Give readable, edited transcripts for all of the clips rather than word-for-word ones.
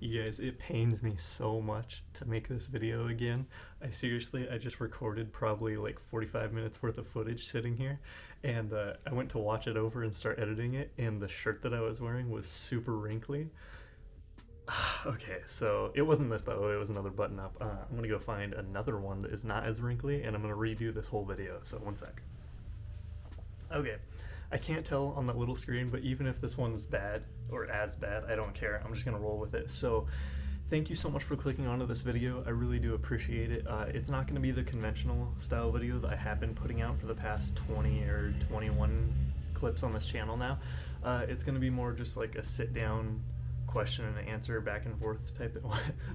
You guys, it pains me so much to make this video again. I just recorded probably like 45 minutes worth of footage sitting here, and I went to watch it over and start editing it, and the shirt that I was wearing was super wrinkly. Okay, so it wasn't this, by the way, it was another button up. I'm gonna go find another one that is not as wrinkly, and I'm gonna redo this whole video, so one sec. Okay, I can't tell on that little screen, but even if this one's bad, or as bad, I don't care. I'm just gonna roll with it. So thank you so much for clicking onto this video. I really do appreciate it. It's not gonna be the conventional style video that I have been putting out for the past 20 or 21 clips on this channel now. It's gonna be more just like a sit down question and answer back and forth type of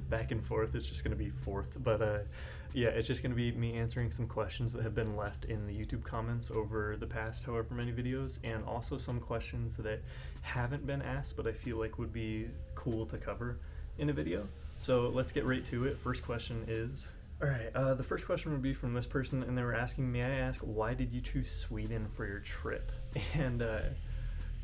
back and forth. It's just going to be forth, but yeah, it's just going to be me answering some questions that have been left in the YouTube comments over the past however many videos, and also some questions that haven't been asked but I feel like would be cool to cover in a video. So let's get right to it. First question is, alright, the first question would be from this person, and they were asking, may I ask, why did you choose Sweden for your trip? And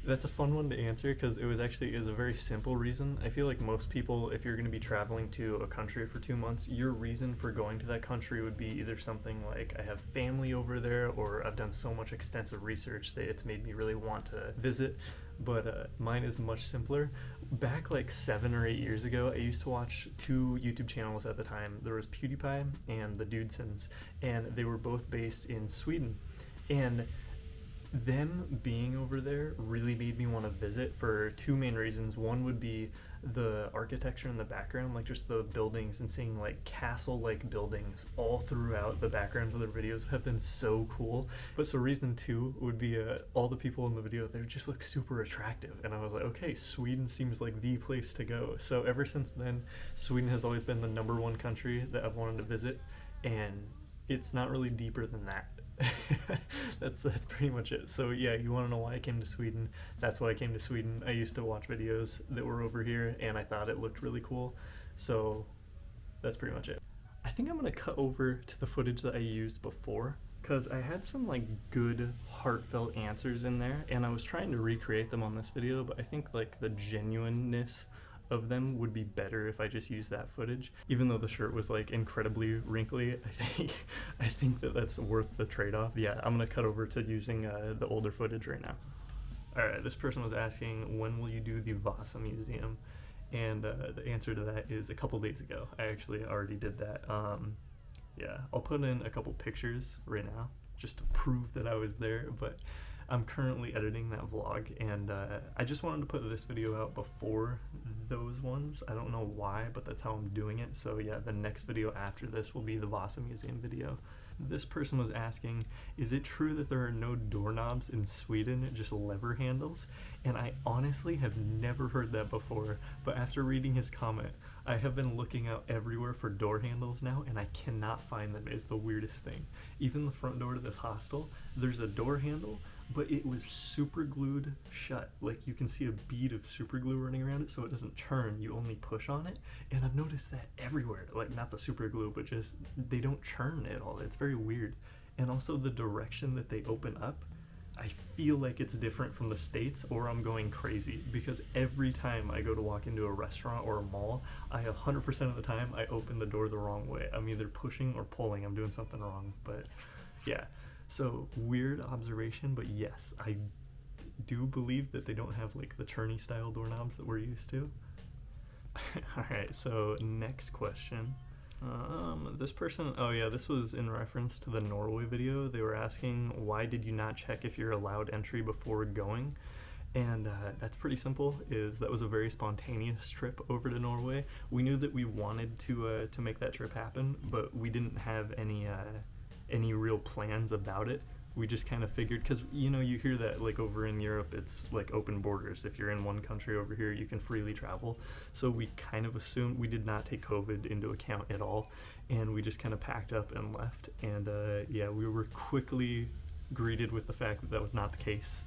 that's a fun one to answer because it was a very simple reason. I feel like most people, if you're going to be traveling to a country for 2 months, your reason for going to that country would be either something like, I have family over there, or I've done so much extensive research that it's made me really want to visit. But mine is much simpler. Back like 7 or 8 years ago, I used to watch 2 YouTube channels at the time. There was PewDiePie and the Dudesons, and they were both based in Sweden. And them being over there really made me want to visit for 2 main reasons. One would be the architecture in the background, like just the buildings, and seeing like castle-like buildings all throughout the backgrounds of their videos have been so cool. But so reason 2 would be all the people in the video, they just look super attractive, and I was like, okay, Sweden seems like the place to go. So ever since then, Sweden has always been the #1 country that I've wanted to visit, and it's not really deeper than that. that's pretty much it. So yeah, you want to know why I came to Sweden? That's why I came to Sweden. I used to watch videos that were over here, and I thought it looked really cool. So that's pretty much it. I think I'm gonna cut over to the footage that I used before, because I had some like good heartfelt answers in there, and I was trying to recreate them on this video, but I think like the genuineness of them would be better if I just used that footage. Even though the shirt was like incredibly wrinkly, I think that that's worth the trade-off. Yeah, I'm gonna cut over to using the older footage right now. Alright, this person was asking, when will you do the Vasa Museum? And the answer to that is a couple days ago. I actually already did that. Yeah, I'll put in a couple pictures right now just to prove that I was there, but I'm currently editing that vlog, and I just wanted to put this video out before those ones. I don't know why, but that's how I'm doing it. So yeah, the next video after this will be the Vasa Museum video. This person was asking, is it true that there are no doorknobs in Sweden, just lever handles? And I honestly have never heard that before, but after reading his comment, I have been looking out everywhere for door handles now, and I cannot find them. It's the weirdest thing. Even the front door to this hostel, there's a door handle, but it was super glued shut. Like, you can see a bead of super glue running around it, so it doesn't turn, you only push on it. And I've noticed that everywhere, like not the super glue, but just they don't churn at all. It's very weird. And also the direction that they open up, I feel like it's different from the States, or I'm going crazy, because every time I go to walk into a restaurant or a mall, I 100% of the time I open the door the wrong way. I'm either pushing or pulling. I'm doing something wrong. But yeah, so weird observation, but yes, I do believe that they don't have like the churny style doorknobs that we're used to. Alright, so next question. This person, oh yeah, this was in reference to the Norway video. They were asking, why did you not check if you're allowed entry before going? And that's pretty simple. That was a very spontaneous trip over to Norway. We knew that we wanted to make that trip happen, but we didn't have any real plans about it. We just kind of figured, because you know, you hear that like over in Europe it's like open borders. If you're in one country over here, you can freely travel. So we kind of assumed, we did not take COVID into account at all, and we just kind of packed up and left. And yeah, we were quickly greeted with the fact that that was not the case.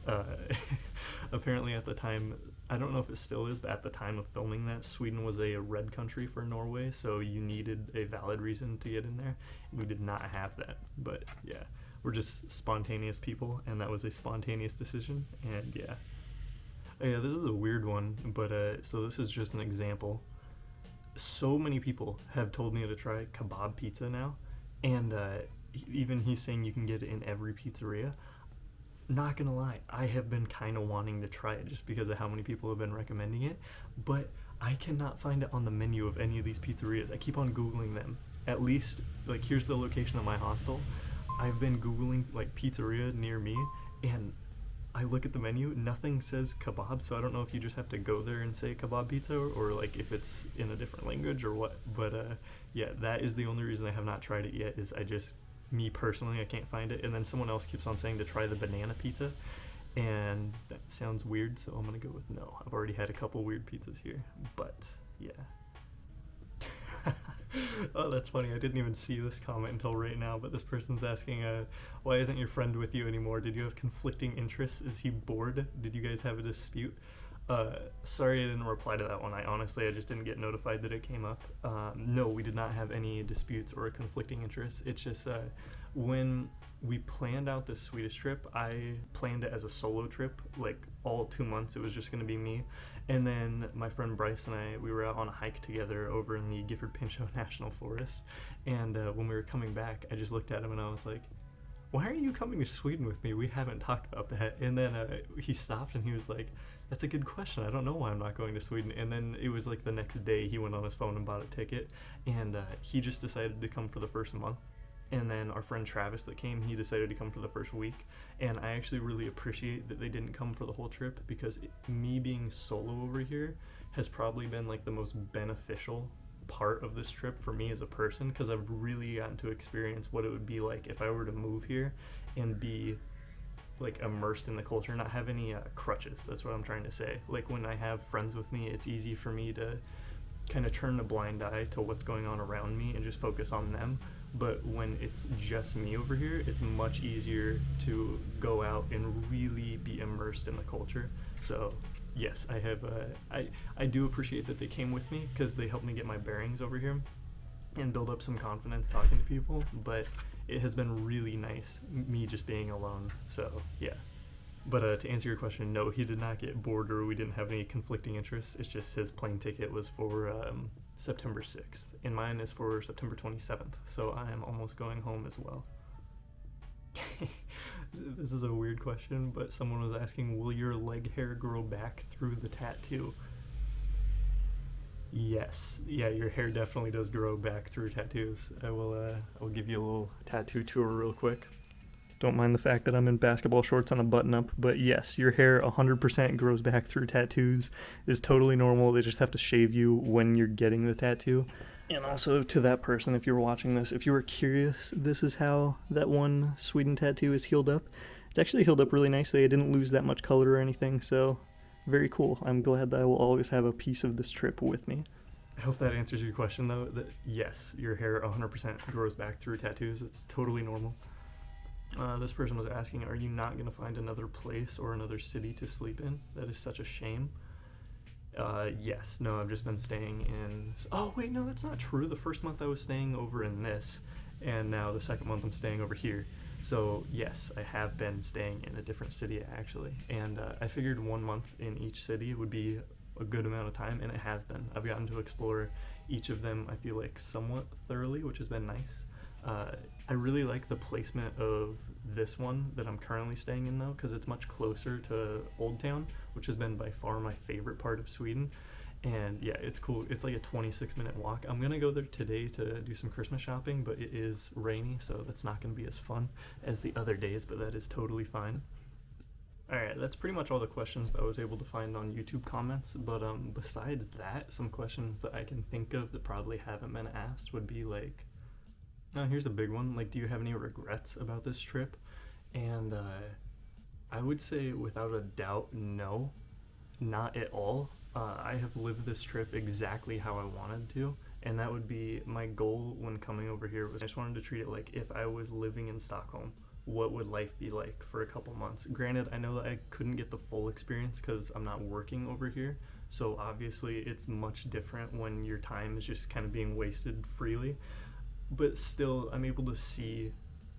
Apparently at the time, I don't know if it still is, but at the time of filming that, Sweden was a red country for Norway, so you needed a valid reason to get in there. We did not have that, but yeah, we're just spontaneous people, and that was a spontaneous decision. And yeah, this is a weird one, but so this is just an example so many people have told me to try Kebab Pizza now, and even he's saying you can get it in every pizzeria. Not gonna lie, I have been kind of wanting to try it just because of how many people have been recommending it, but I cannot find it on the menu of any of these pizzerias. I keep on Googling them. At least, like, here's the location of my hostel. I've been Googling, like, pizzeria near me, and I look at the menu, nothing says kebab, so I don't know if you just have to go there and say Kebab Pizza, or like, if it's in a different language or what, but yeah, that is the only reason I have not tried it yet, is me personally, I can't find it, and then someone else keeps on saying to try the banana pizza, and that sounds weird, so I'm gonna go with no. I've already had a couple weird pizzas here, but yeah. Oh, that's funny. I didn't even see this comment until right now, but this person's asking, why isn't your friend with you anymore? Did you have conflicting interests? Is he bored? Did you guys have a dispute? Sorry I didn't reply to that one. I just didn't get notified that it came up. No, we did not have any disputes or conflicting interests. It's just when we planned out this Swedish trip, I planned it as a solo trip, like all 2 months. It was just going to be me. And then my friend Bryce and we were out on a hike together over in the Gifford-Pinchot National Forest. And when we were coming back, I just looked at him and I was like, why aren't you coming to Sweden with me? We haven't talked about that. And then he stopped and he was like, that's a good question. I don't know why I'm not going to Sweden. And then it was like the next day he went on his phone and bought a ticket. And he just decided to come for the first month. And then our friend Travis that came, he decided to come for the first week. And I actually really appreciate that they didn't come for the whole trip, because me being solo over here has probably been like the most beneficial part of this trip for me as a person, because I've really gotten to experience what it would be like if I were to move here and be like immersed in the culture, not have any crutches. That's what I'm trying to say. Like, when I have friends with me, it's easy for me to kind of turn a blind eye to what's going on around me and just focus on them. But when it's just me over here, it's much easier to go out and really be immersed in the culture. So yes, I have I do appreciate that they came with me, because they helped me get my bearings over here and build up some confidence talking to people. But it has been really nice me just being alone. So yeah. But to answer your question, no, he did not get bored, or we didn't have any conflicting interests. It's just his plane ticket was for September 6th, and mine is for September 27th, so I am almost going home as well. This is a weird question, but someone was asking, will your leg hair grow back through the tattoo? Yes. Yeah, your hair definitely does grow back through tattoos. I'll give you a little tattoo tour real quick. Don't mind the fact that I'm in basketball shorts on a button-up, but yes, your hair 100% grows back through tattoos. It is totally normal. They just have to shave you when you're getting the tattoo. And also, to that person, if you're watching this, if you were curious, this is how that one Sweden tattoo is healed up. It's actually healed up really nicely. I didn't lose that much color or anything, so very cool. I'm glad that I will always have a piece of this trip with me. I hope that answers your question, though. That yes, your hair 100% grows back through tattoos. It's totally normal. This person was asking, are you not going to find another place or another city to sleep in? That is such a shame. Yes. No, I've just been staying in... Oh, wait, no, that's not true. The first month I was staying over in this, and now the second month I'm staying over here. So, yes, I have been staying in a different city, actually. And I figured 1 month in each city would be a good amount of time, and it has been. I've gotten to explore each of them, I feel like, somewhat thoroughly, which has been nice. I really like the placement of this one that I'm currently staying in, though, because it's much closer to Old Town, which has been by far my favorite part of Sweden. And yeah, it's cool. It's like a 26-minute walk. I'm going to go there today to do some Christmas shopping, but it is rainy, so that's not going to be as fun as the other days, but that is totally fine. Alright, that's pretty much all the questions that I was able to find on YouTube comments, but besides that, some questions that I can think of that probably haven't been asked would be like, here's a big one. Like, do you have any regrets about this trip? And I would say without a doubt, no, not at all. I have lived this trip exactly how I wanted to, and that would be my goal when coming over here. Was I just wanted to treat it like if I was living in Stockholm, what would life be like for a couple months? Granted, I know that I couldn't get the full experience because I'm not working over here, so obviously it's much different when your time is just kind of being wasted freely. But still, I'm able to see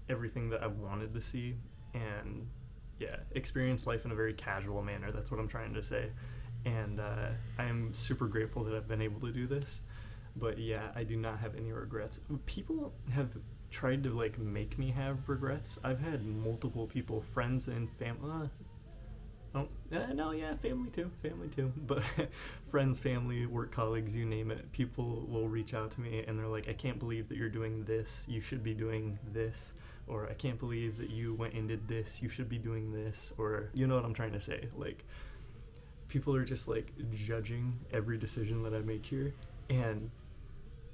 everything that I wanted to see and, yeah, experience life in a very casual manner. That's what I'm trying to say. And I am super grateful that I've been able to do this. But yeah, I do not have any regrets. People have tried to like make me have regrets. I've had multiple people, friends and family. Oh, no, yeah, family too. But friends, family, work colleagues, you name it. People will reach out to me and they're like, I can't believe that you're doing this. You should be doing this. Or I can't believe that you went and did this. You should be doing this. Or you know what I'm trying to say. Like, people are just like judging every decision that I make here. And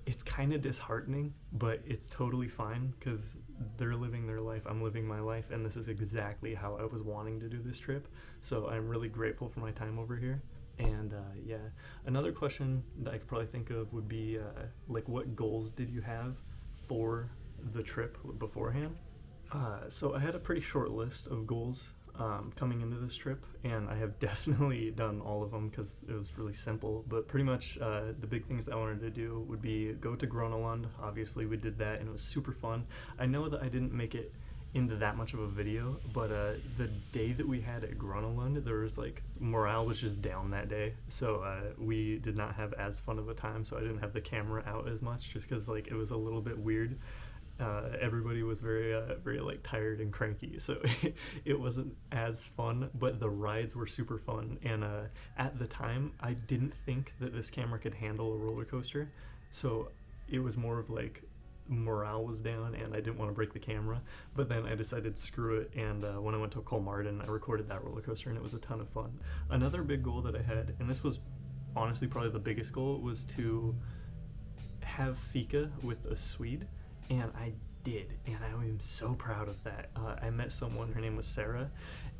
it's kind of disheartening, but it's totally fine because they're living their life, I'm living my life, and this is exactly how I was wanting to do this trip. So I'm really grateful for my time over here. And yeah, another question that I could probably think of would be like, what goals did you have for the trip beforehand? So I had a pretty short list of goals coming into this trip, and I have definitely done all of them because it was really simple. But pretty much the big things that I wanted to do would be go to Groenland. Obviously, we did that, and it was super fun. I know that I didn't make it into that much of a video, but the day that we had at Groenland, there was like, morale was just down that day, so we did not have as fun of a time. So I didn't have the camera out as much just because like it was a little bit weird. Everybody was very like tired and cranky, so it wasn't as fun, but the rides were super fun. And at the time I didn't think that this camera could handle a roller coaster, so it was more of like morale was down and I didn't want to break the camera. But then I decided screw it, and when I went to Kolmarden, I recorded that roller coaster, and it was a ton of fun. Another big goal that I had, and this was honestly probably the biggest goal, was to have fika with a Swede. And I did, and I am so proud of that. I met someone, her name was Sarah,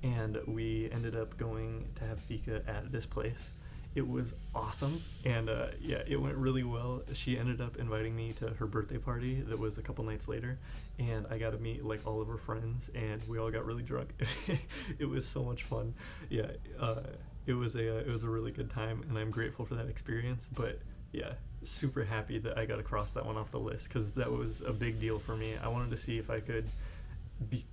and we ended up going to have fika at this place. It was awesome, and yeah, it went really well. She ended up inviting me to her birthday party that was a couple nights later, and I got to meet like all of her friends, and we all got really drunk. It was so much fun. Yeah, it was a really good time, and I'm grateful for that experience. But yeah, super happy that I got to cross that one off the list because that was a big deal for me. I wanted to see if I could be.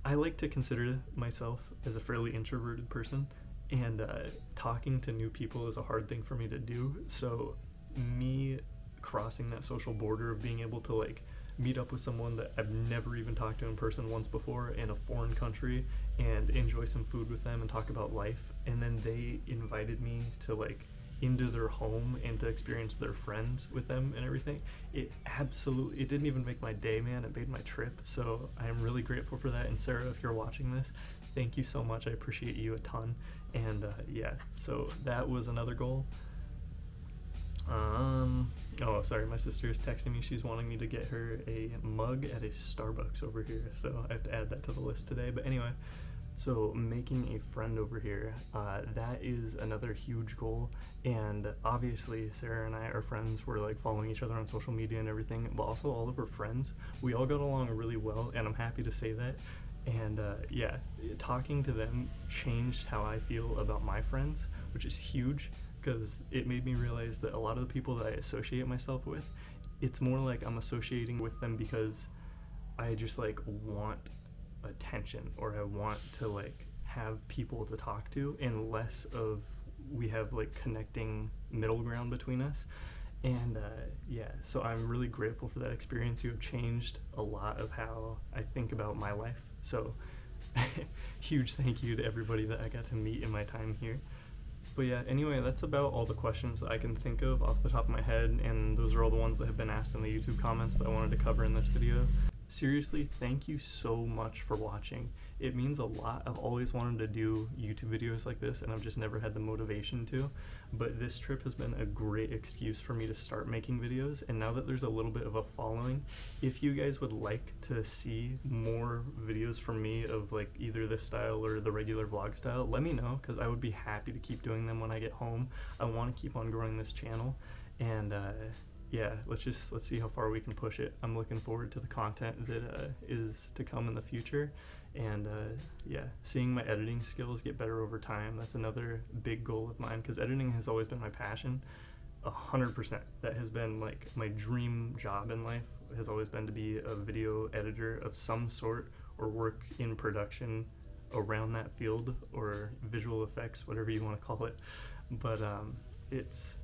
I like to consider myself as a fairly introverted person, and talking to new people is a hard thing for me to do. So me crossing that social border of being able to like meet up with someone that I've never even talked to in person once before in a foreign country and enjoy some food with them and talk about life, and then they invited me to like into their home and to experience their friends with them and everything. It didn't even make my day, man. It made my trip. So I am really grateful for that. And Sarah, if you're watching this, thank you so much. I appreciate you a ton. And yeah, so that was another goal. Oh, sorry, my sister is texting me. She's wanting me to get her a mug at a Starbucks over here, so I have to add that to the list today. But anyway, so making a friend over here, that is another huge goal. And obviously Sarah and I are friends. We're like following each other on social media and everything, but also all of her friends, we all got along really well, and I'm happy to say that. And yeah, talking to them changed how I feel about my friends, which is huge because it made me realize that a lot of the people that I associate myself with, it's more like I'm associating with them because I just like want attention, or I want to like have people to talk to, and less of we have like connecting middle ground between us. And yeah, so I'm really grateful for that experience. You have changed a lot of how I think about my life, so huge thank you to everybody that I got to meet in my time here. But yeah, anyway, that's about all the questions that I can think of off the top of my head, and those are all the ones that have been asked in the YouTube comments that I wanted to cover in this video. Seriously, thank you so much for watching. It means a lot. I've always wanted to do YouTube videos like this, and I've just never had the motivation to. But this trip has been a great excuse for me to start making videos, and now that there's a little bit of a following, if you guys would like to see more videos from me of like either this style or the regular vlog style, let me know, because I would be happy to keep doing them when I get home. I want to keep on growing this channel, and yeah, let's see how far we can push it. I'm looking forward to the content that is to come in the future, and yeah, seeing my editing skills get better over time. That's another big goal of mine, because editing has always been my passion. 100%. That has been like my dream job in life, has always been to be a video editor of some sort, or work in production around that field, or visual effects, whatever you want to call it. But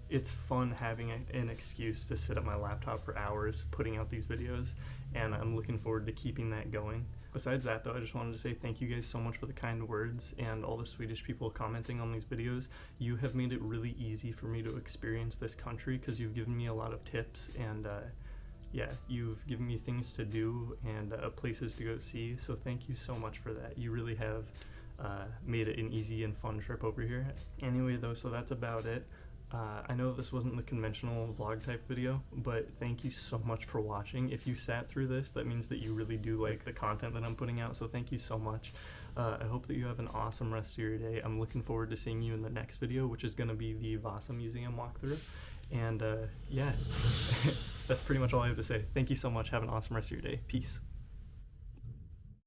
it's fun having an excuse to sit at my laptop for hours putting out these videos, and I'm looking forward to keeping that going. Besides that, though, I just wanted to say thank you guys so much for the kind words and all the Swedish people commenting on these videos. You have made it really easy for me to experience this country because you've given me a lot of tips, and yeah, you've given me things to do and places to go see, so thank you so much for that. You really have made it an easy and fun trip over here. Anyway, though, so that's about it. I know this wasn't the conventional vlog type video, but thank you so much for watching. If you sat through this, that means that you really do like the content that I'm putting out, so thank you so much. I hope that you have an awesome rest of your day. I'm looking forward to seeing you in the next video, which is going to be the Vasa Museum walkthrough. And yeah, that's pretty much all I have to say. Thank you so much. Have an awesome rest of your day. Peace.